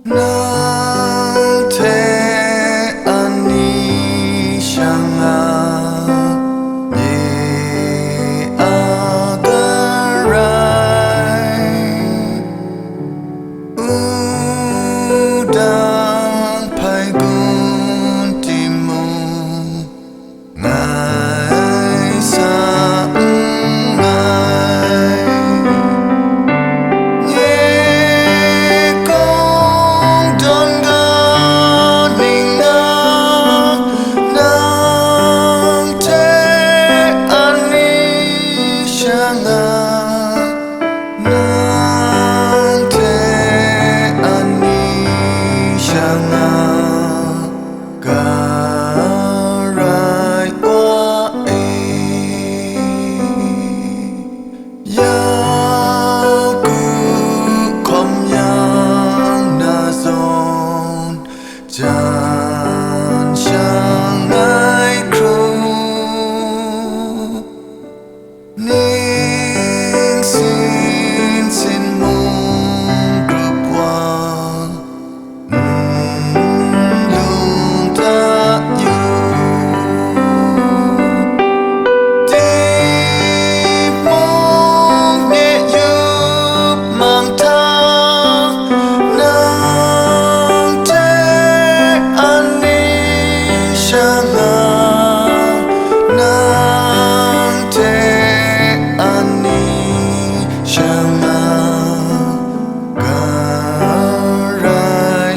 nang te ani shanga ye agarai udang pai gun timu ngai sa Karai Yawng kom yang na zon jan shang ai kru ning sin mong group one lung ta yu ti mong ne yu mang ta nang te ani shanga nang te ani shanga Karai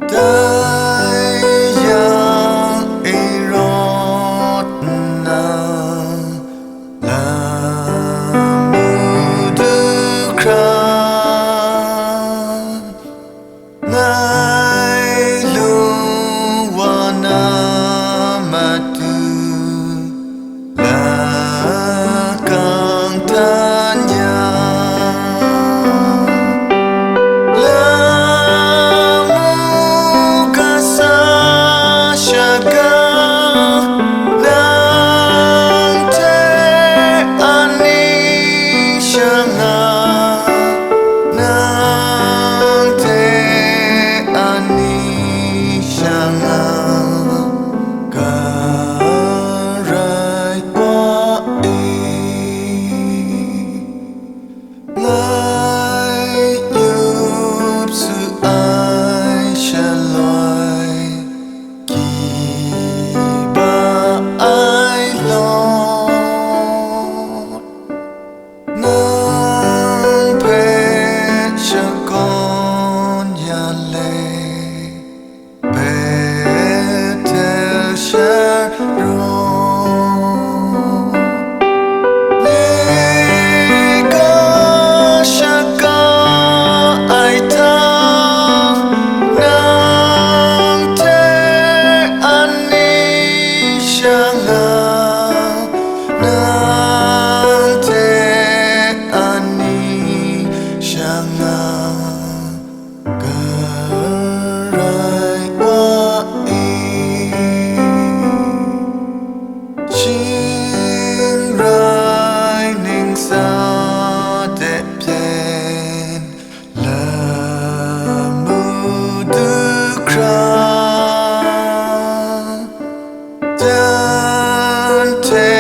ndai yang rot na la mudu kran ngai lu wana matu la kang tanya la mugasa shaga nang te ani shanga nang te ani shanga Karai Lai yup su ai shaloi ki ba ai lo nang pe shakon ya le pe tel sharon Nawku Shakawn nang te ani shanga nang te ani shanga Karai Shin rai ning sa de pien la mudu kran dan te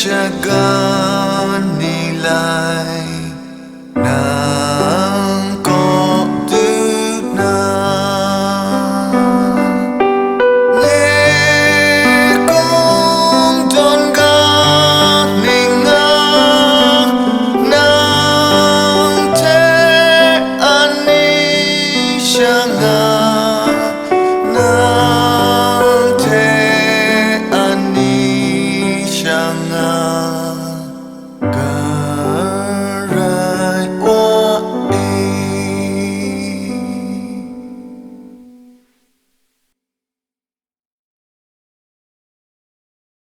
shagan nilai nang ko tu na Lekong don ga ninga nang te ani shanga nang te ani shanga